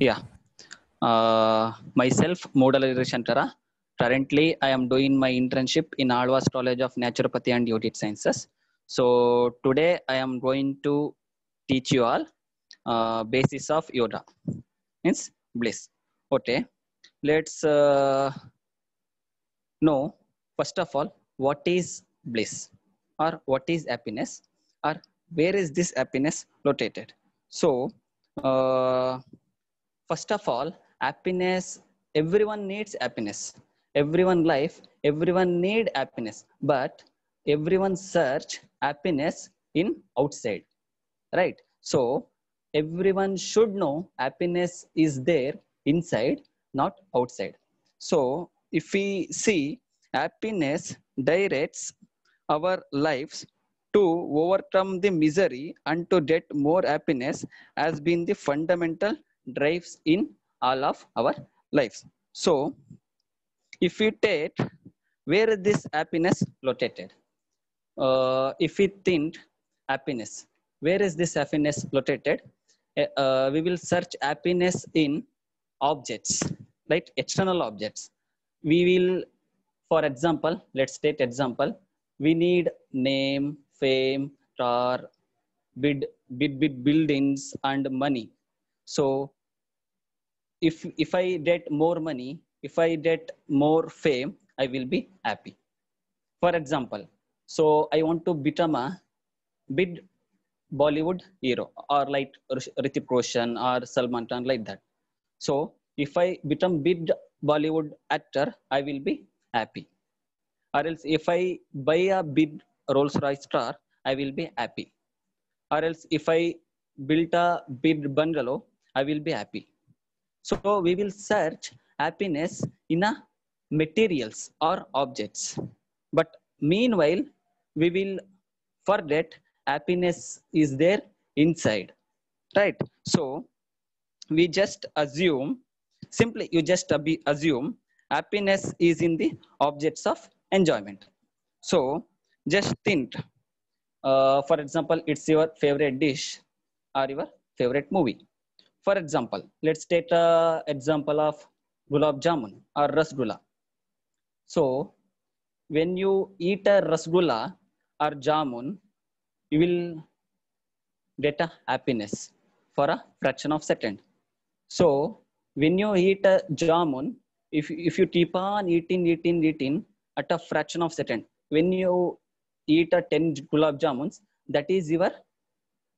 Yeah, myself, Moodalagiri Shankara. Currently, I am doing my internship in Alva's College of Naturopathy and Yogic Sciences. So today, I am going to teach you all basis of yoga, means bliss. Okay, let's know first of all what is bliss or what is happiness or where is this happiness located. So, uh, first of all, happiness, everyone needs happiness. Everyone life, everyone need happiness, but everyone search happiness in outside, right? So everyone should know happiness is there inside, not outside. So if we see, happiness directs our lives to overcome the misery and to get more happiness has been the fundamental drives in all of our lives. So if we take, where is this happiness located? If we think happiness, where is this happiness located? We will search happiness in objects, right? External objects. We will, for example, let's take example. We need name, fame, car, big buildings and money. So if I get more money, if I get more fame, I will be happy. For example, so I want to become a big Bollywood hero or like Hrithik Roshan or Salman Khan, like that. So if I become big Bollywood actor, I will be happy. Or else if I buy a big Rolls Royce car, I will be happy. Or else if I build a big bungalow, I will be happy. So we will search happiness in a materials or objects. But meanwhile, we will forget happiness is there inside, right? So we just assume, simply you just assume happiness is in the objects of enjoyment. So just think, for example, it's your favorite dish or your favorite movie. For example, let's take a example of gulab jamun or rasgulla. So when you eat a rasgulla or jamun, you will get a happiness for a fraction of second. So when you eat a jamun, if you keep on eating at a fraction of second, when you eat a 10 gulab jamuns, that is your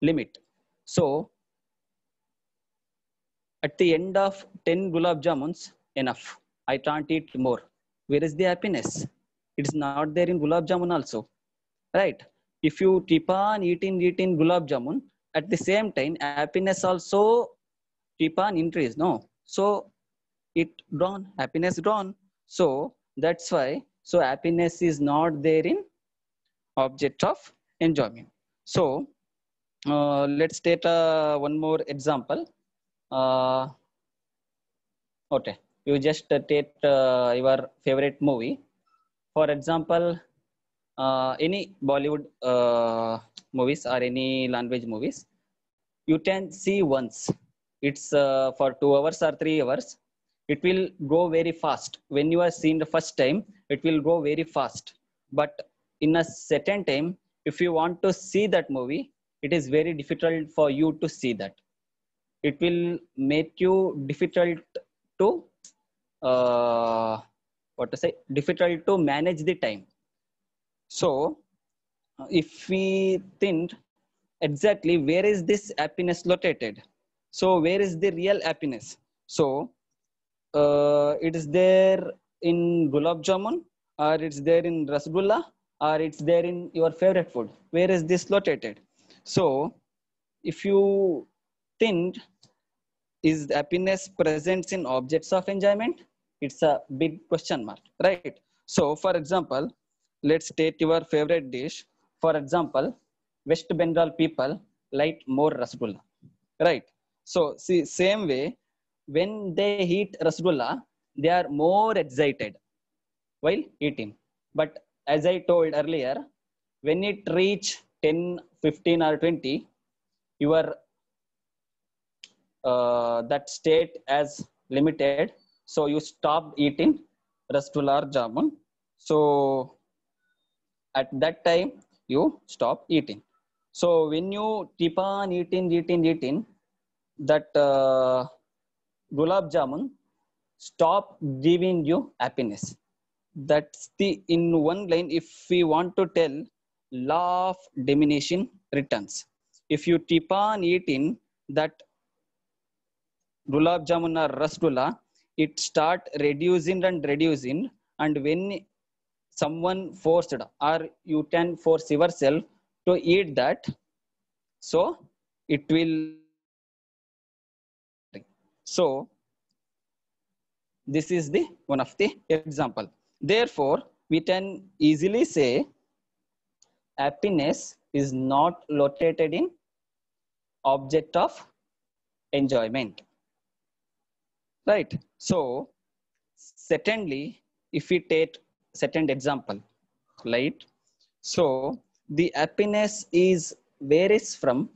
limit. So at the end of 10 gulab jamuns, enough, I can't eat more. Where is the happiness? It's not there in gulab jamun also, right? If you keep on eating gulab jamun, at the same time happiness also keep on increase, no? So it gone, happiness gone. So that's why, so happiness is not there in object of enjoyment. So let's take one more example. uh, okay, you just take your favorite movie. For example, any Bollywood movies or any language movies, you can see once. It's for 2 hours or 3 hours. It will go very fast. When you are seeing the first time, it will go very fast. But in a second time, if you want to see that movie, it is very difficult for you to see that. It will make you difficult to what to say, difficult to manage the time. So if we think exactly where is this happiness located, so where is the real happiness? So it is there in gulab jamun, or it's there in rasgulla, or it's there in your favorite food. Where is this located? So if you think, is happiness present in objects of enjoyment? It's a big question mark, right? So for example, let's take your favorite dish. For example, West Bengal people like more rasgulla, right? So see, same way, when they eat rasgulla, they are more excited while eating. But as I told earlier, when it reach 10, 15 or 20, your that state as limited. So you stopped eating rasgulla or jamun. So at that time you stop eating. So when you keep on eating, that gulab jamun stop giving you happiness. That's the in one line. If we want to tell, law of diminishing returns. If you keep on eating that gulab jamun or rasgulla, it start reducing, and when someone forced or you can force yourself to eat that, so it will so this is the one of the example. Therefore we can easily say happiness is not located in object of enjoyment, right? So secondly, if we take second example, right? So the happiness is varies from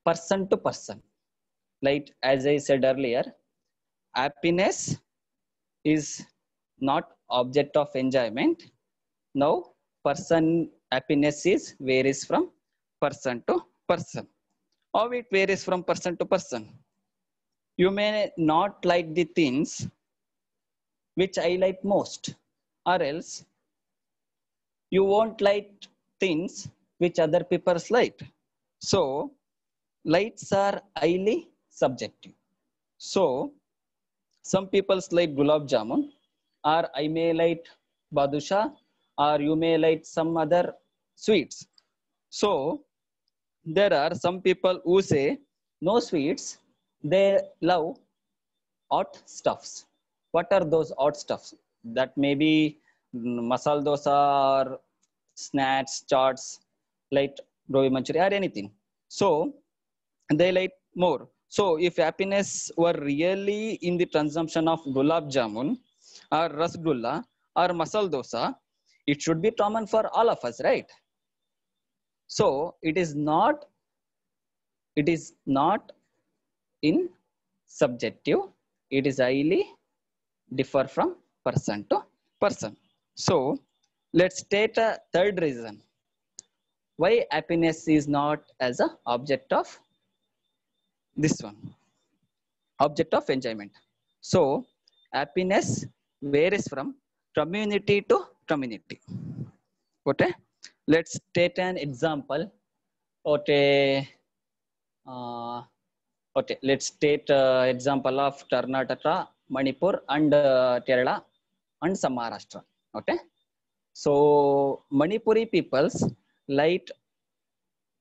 person to person. Like as I said earlier, happiness is not object of enjoyment. Now person happiness is varies from person to person. How it varies from person to person? You may not like the things which I like most, or else you won't like things which other people like. So lights are highly subjective. So some people like gulab jamun, or I may like badusha, or you may like some other sweets. So there are some people who say no sweets, they love hot stuffs. What are those hot stuffs? That may be masala dosa or snacks, charts, like gobi manchurian or anything. So they like more. So if happiness were really in the consumption of gulab jamun or rasgulla or masala dosa, it should be common for all of us, right? So it is not in subjective, it is highly differ from person to person. So let's state a third reason why happiness is not as a object of this one, object of enjoyment. So happiness varies from community to community. Okay, let's take an example. Okay, uh, okay, let's take example of Karnataka, Manipur, and Kerala, and some Maharashtra. Okay, so Manipuri peoples like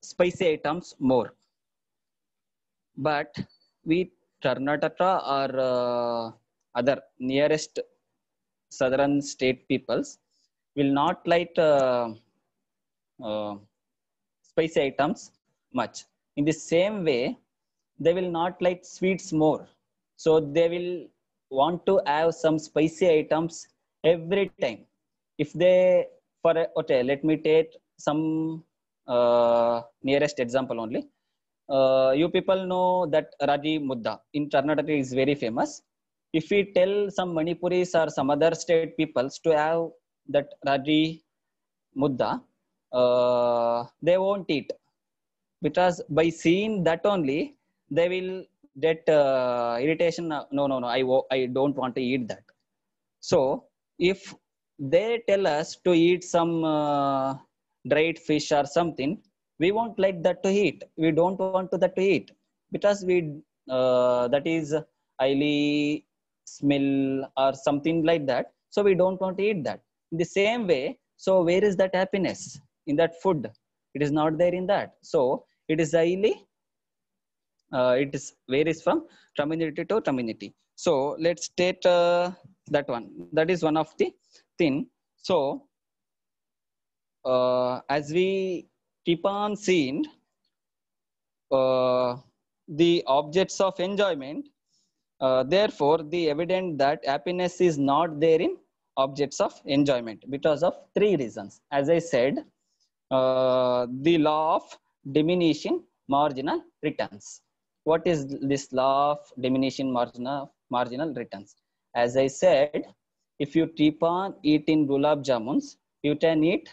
spicy items more, but we Karnataka or other nearest southern state peoples will not like uh, spicy items much. In the same way, they will not like sweets more. So they will want to have some spicy items every time. If they, okay, let me take some nearest example only. You people know that Ragi Mudda in Karnataka is very famous. If we tell some Manipuris or some other state peoples to have that Ragi Mudda, they won't eat, because by seeing that only they will get irritation. No, I don't want to eat that. So if they tell us to eat some dried fish or something, we won't like that to eat. We don't want to that to eat, because we that is highly smell or something like that, so we don't want to eat that. In the same way, so where is that happiness in that food? It is not there in that. So it is highly it is varies from community to community. So let's take that one. That is one of the thing. So as we keep on seeing the objects of enjoyment, therefore the evident that happiness is not there in objects of enjoyment because of three reasons. As I said, the law of diminishing marginal returns. What is this law of diminishing marginal returns? As I said, if you keep on eating gulab jamuns, you can eat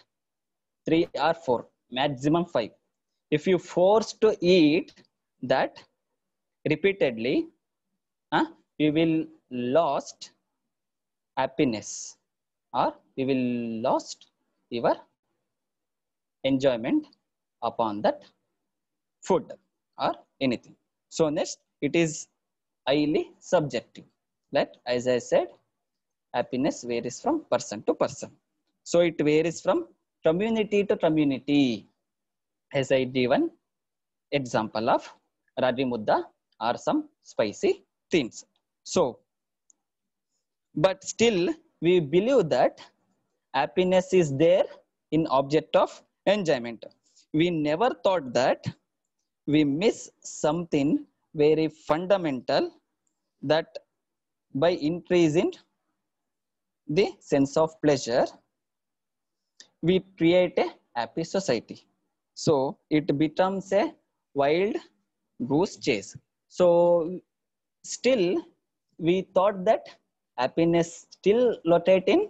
3 or 4, maximum 5. If you force to eat that repeatedly, you will lost happiness, or you will lost your enjoyment upon that food or anything. So next, it is highly subjective. Like as I said, happiness varies from person to person. So it varies from community to community. As I given example of ragi mudda or some spicy things. So, but still we believe that happiness is there in object of enjoyment. We never thought that we miss something very fundamental, that by increasing the sense of pleasure, we create a happy society. So it becomes a wild goose chase. So still we thought that happiness still located in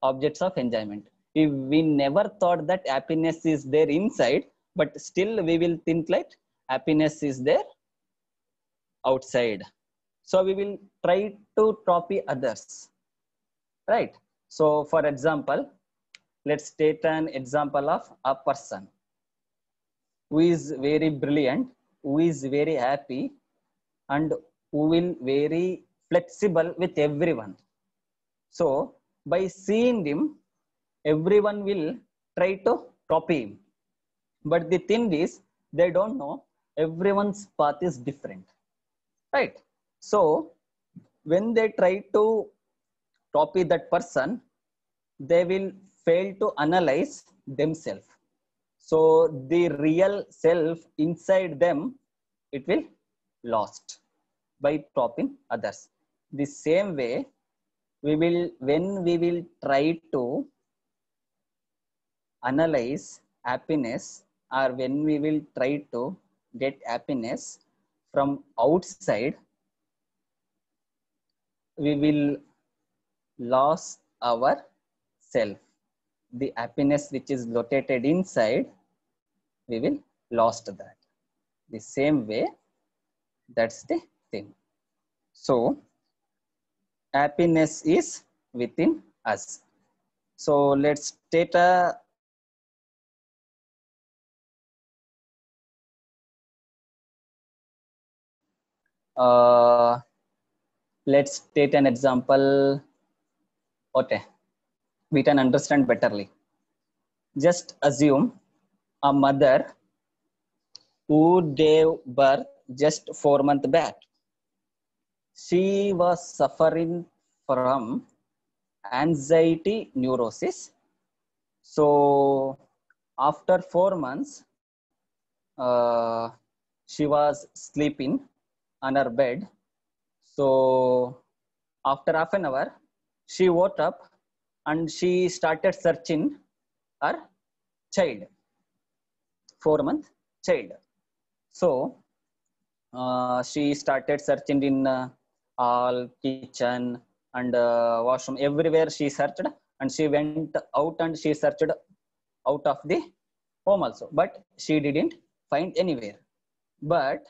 objects of enjoyment. We never thought that happiness is there inside, but still we will think like happiness is there outside. So we will try to copy others, right? So for example, let's take an example of a person who is very brilliant, who is very happy, and who will very flexible with everyone. So by seeing him, everyone will try to copy him. But the thing is, they don't know everyone's path is different, right? So when they try to copy that person, they will fail to analyze themselves. So the real self inside them, it will lost by copying others. The same way, when we will try to analyze happiness, or when we will try to get happiness from outside, we will lose our self. The happiness which is located inside, we will lost that. The same way, that's the thing. So happiness is within us. So let's take a let's take an example. Okay, we can understand betterly. Just assume a mother who gave birth just 4 months back. She was suffering from anxiety neurosis. So after 4 months, she was sleeping on her bed. So after half an hour, she woke up and she started searching her child, 4-month child. So she started searching in all kitchen and washroom, everywhere she searched, and she went out and she searched out of the home also, but she didn't find anywhere. But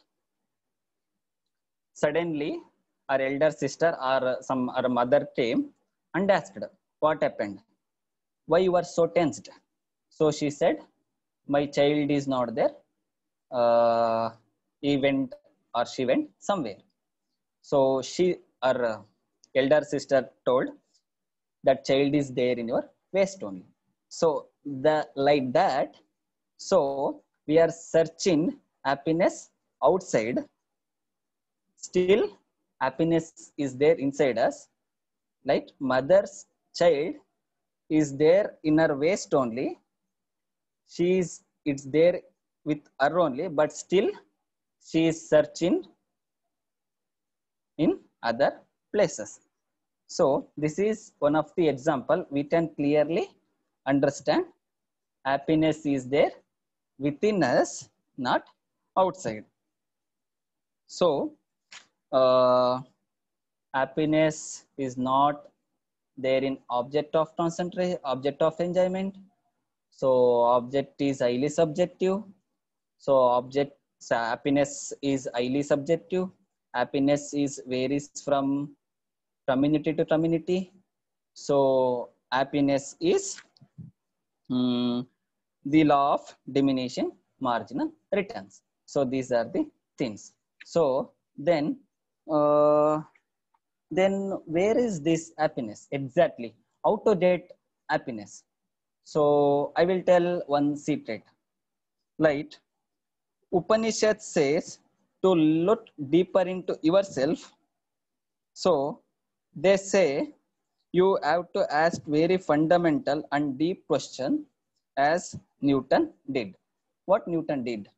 suddenly our elder sister or some her mother came and asked, what happened? Why you are so tensed? So she said, my child is not there. He went or she went somewhere. So her elder sister told, that child is there in your waist only. So like that. So we are searching happiness outside. Still, happiness is there inside us. Like mother's child is there in her waist only. It's there with her only, but still she is searching in other places. So this is one of the example we can clearly understand happiness is there within us, not outside. So uh, happiness is not there in object of concentration, object of enjoyment. So object is highly subjective. So happiness is highly subjective. Happiness is varies from community to community. So happiness is the law of diminishing marginal returns. So these are the things. So then uh, then where is this happiness exactly? How to get happiness? So I will tell one secret. Like Upanishad says to look deeper into yourself. So they say you have to ask very fundamental and deep question, as Newton did. What Newton did?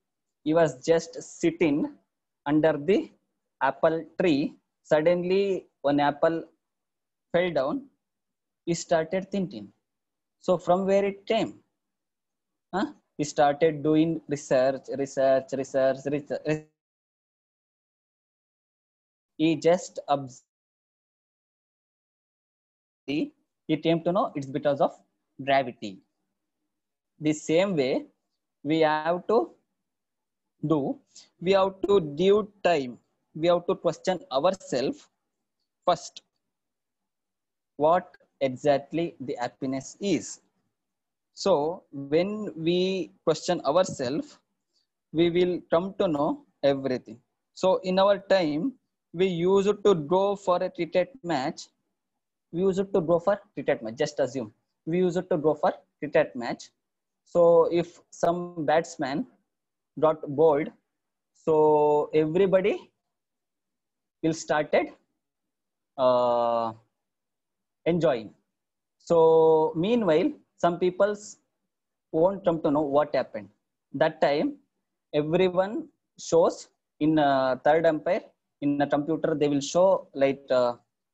He was just sitting under the apple tree. Suddenly one apple fell down. He started thinking. So from where it came? Huh? He started doing research. He just observed slowly. He came to know it's because of gravity. The same way we have to do, we have to give time, we have to question ourselves first, what exactly the happiness is. So when we question ourselves, we will come to know everything. So in our time, we used to go for a cricket match. We used to go for cricket match. Just assume we used to go for cricket match. So if some batsman got bowled, so everybody will started uh, enjoying. So meanwhile, some people won't come to know what happened. That time, everyone shows in third umpire in a computer. They will show like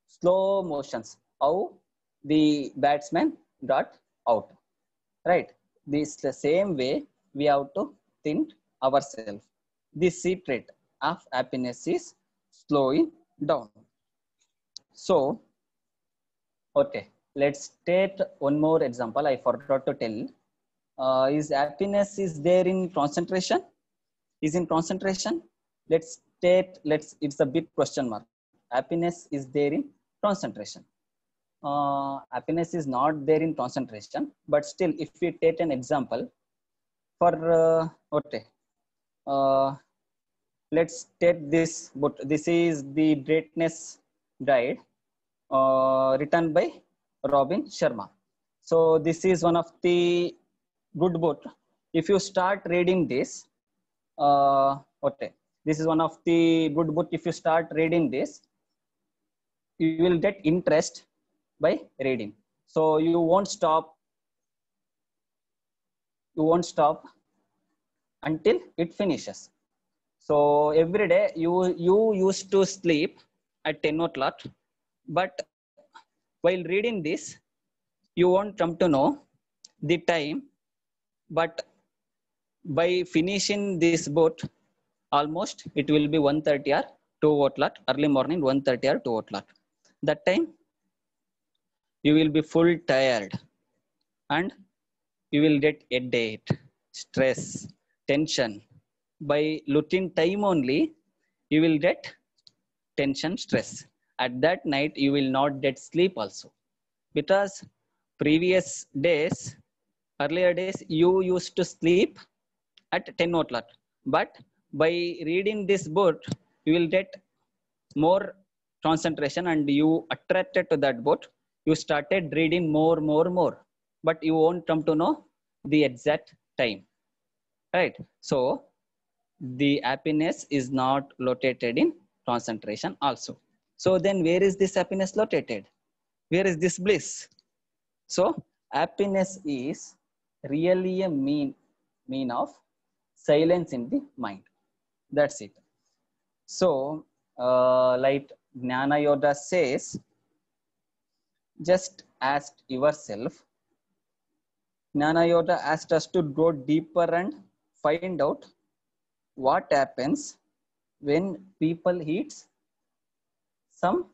slow motions how the batsman got out. Right. This the same way we have to think ourselves. The secret of happiness is slowing down. So okay, let's take one more example. I forgot to tell. Is happiness is there in concentration? Is in concentration? Let's take. It's a big question mark. Happiness is there in concentration. Happiness is not there in concentration, but still, if we take an example for okay, uh, let's take this book. This is the Greatness Guide, written by Robin Sharma. So this is one of the good book. If you start reading this, okay, this is one of the good book. If you start reading this, you will get interest by reading. So you won't stop. You won't stop until it finishes. So every day you used to sleep at 10 o'clock, but while reading this, you won't come to know the time. But by finishing this book, almost it will be 1:30 or 2 o'clock, early morning 1:30 or 2 o'clock. That time you will be full tired and you will get headache, stress, tension. By looking time only, you will get tension, stress. At that night, you will not get sleep also, because previous days, earlier days, you used to sleep at 10 o'clock. But by reading this book, you will get more concentration and you attracted to that book. You started reading more, but you won't come to know the exact time. Right? So the happiness is not located in concentration also. So then where is this happiness located? Where is this bliss? So happiness is really a mean of silence in the mind. That's it. So like Jnana Yoga says, just ask yourself. Jnana Yoga asked us to go deeper and find out what happens when people eat some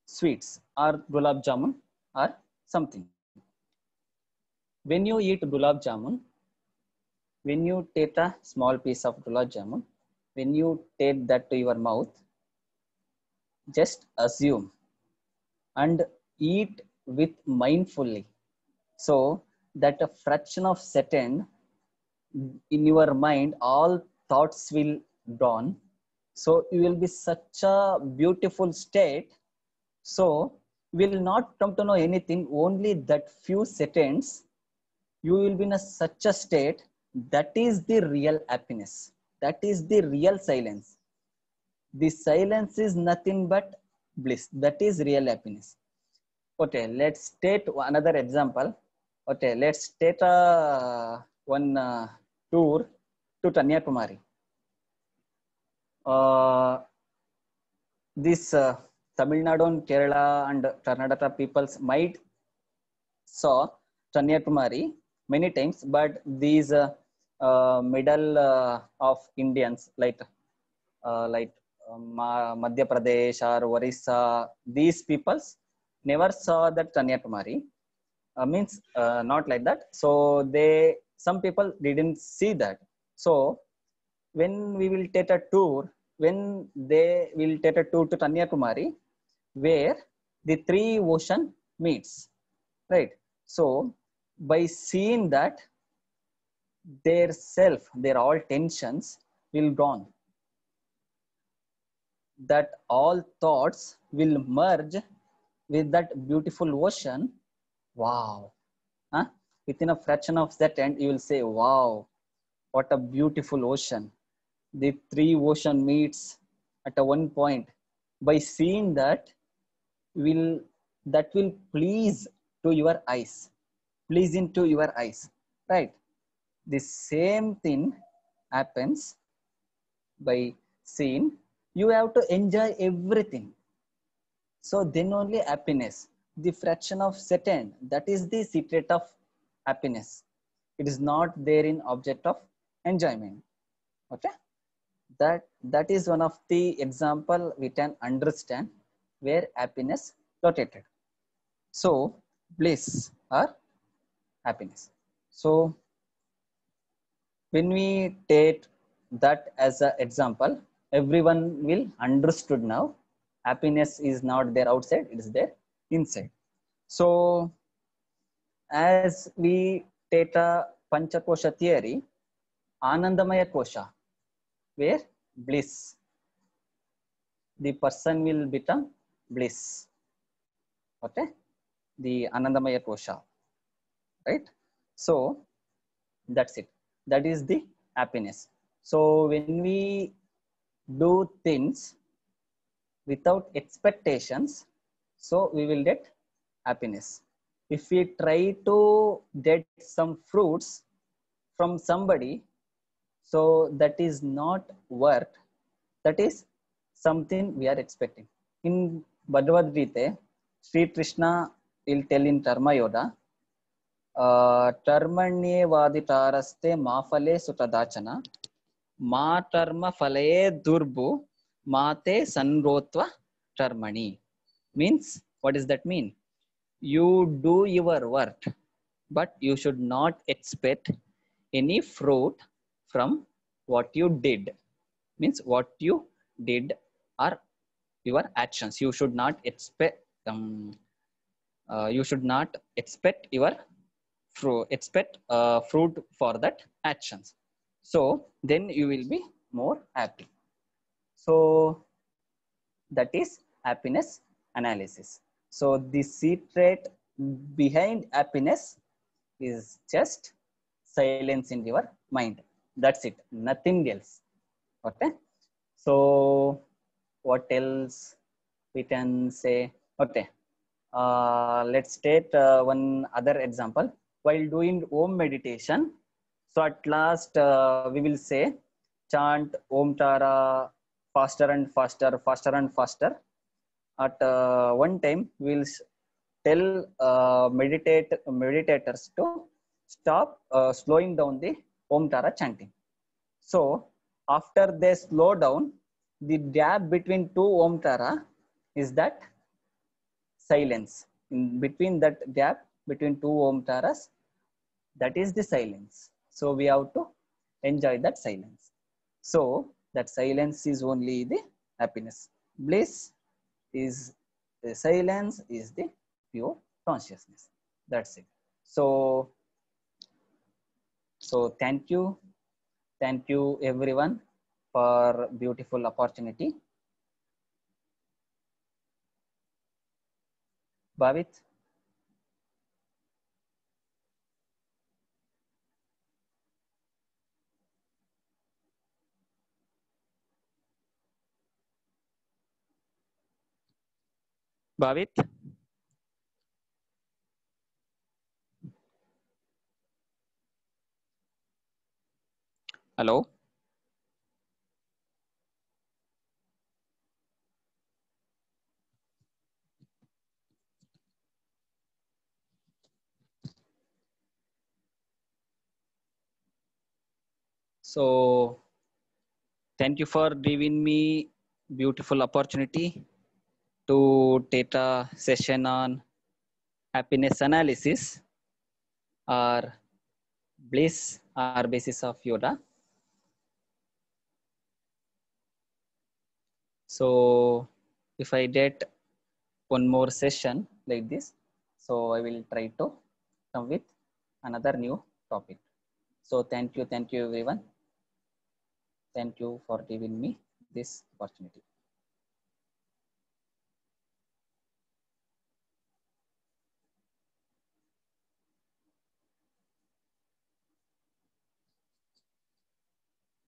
sweets or gulab jamun or something. When you eat gulab jamun, when you take a small piece of gulab jamun, when you take that to your mouth, just assume and eat with mindfully. So that a fraction of second in your mind, all thoughts will dawn. So you will be such a beautiful state. So you will not come to know anything. Only that few seconds, you will be in such a state. That is the real happiness. That is the real silence. The silence is nothing but bliss. That is real happiness. Okay, let's take another example. Okay, let's take one tour to Kanyakumari. This Tamil Nadu, Kerala, and Karnataka peoples might saw Kanyakumari many times, but these middle of Indians Madhya Pradesh or Orissa, these peoples never saw that Kanyakumari. Means not like that. So some people didn't see that. So when we will take a tour, when they will take a tour to Kanyakumari, where the three ocean meets, right? So by seeing that, their all tensions will gone. That all thoughts will merge with that beautiful ocean. Wow. Huh? Within a fraction of second, you will say, wow, what a beautiful ocean. The three ocean meets at a one point. By seeing that, will please to your eyes, please into your eyes, right? The same thing happens by seeing. You have to enjoy everything. So then only happiness, the fraction of second, that is the secret of happiness. It is not there in object of enjoyment. Okay, that is one of the example we can understand where happiness located. So bliss or happiness. So when we take that as an example, everyone will understood now. Happiness is not there outside; it is there inside. So as we take a Panchakosha theory, Anandamaya Kosha, where bliss, the person will become bliss. Okay, the Anandamaya Kosha, right? So that's it. That is the happiness. So when we do things without expectations, so we will get happiness. If we try to get some fruits from somebody, so that is not worth, that is something we are expecting. In Bhagavad Gita, Sri Krishna will tell in Karma Yoga, Karmanye vaditaraste mafale sutadachana, ma karma falaye durbu, mate sanrotva karmani. Means, what does that mean? You do your work, but you should not expect any fruit from what you did. Means what you did are your actions. You should not expect your fruit for that actions. So then you will be more happy. So that is happiness analysis. So the secret behind happiness is just silence in your mind. That's it, nothing else. Okay, so what else we can say? Okay, let's take one other example. While doing Om meditation, so at last we will say, chant Om Tara faster and faster, faster and faster. At one time, we'll tell meditators to stop slowing down the Om Tara chanting. So after they slow down, the gap between two omkara is that silence. In between that gap between two omkaras, that is the silence. So we have to enjoy that silence. So that silence is only the happiness. Bliss is the silence, is the pure consciousness. That's it. So thank you everyone for beautiful opportunity. Bhavit. Bhavit. Hello. So thank you for giving me beautiful opportunity to take a session on happiness analysis or bliss or basis of yoga. So if I get one more session like this, so I will try to come with another new topic. So thank you everyone. Thank you for giving me this opportunity.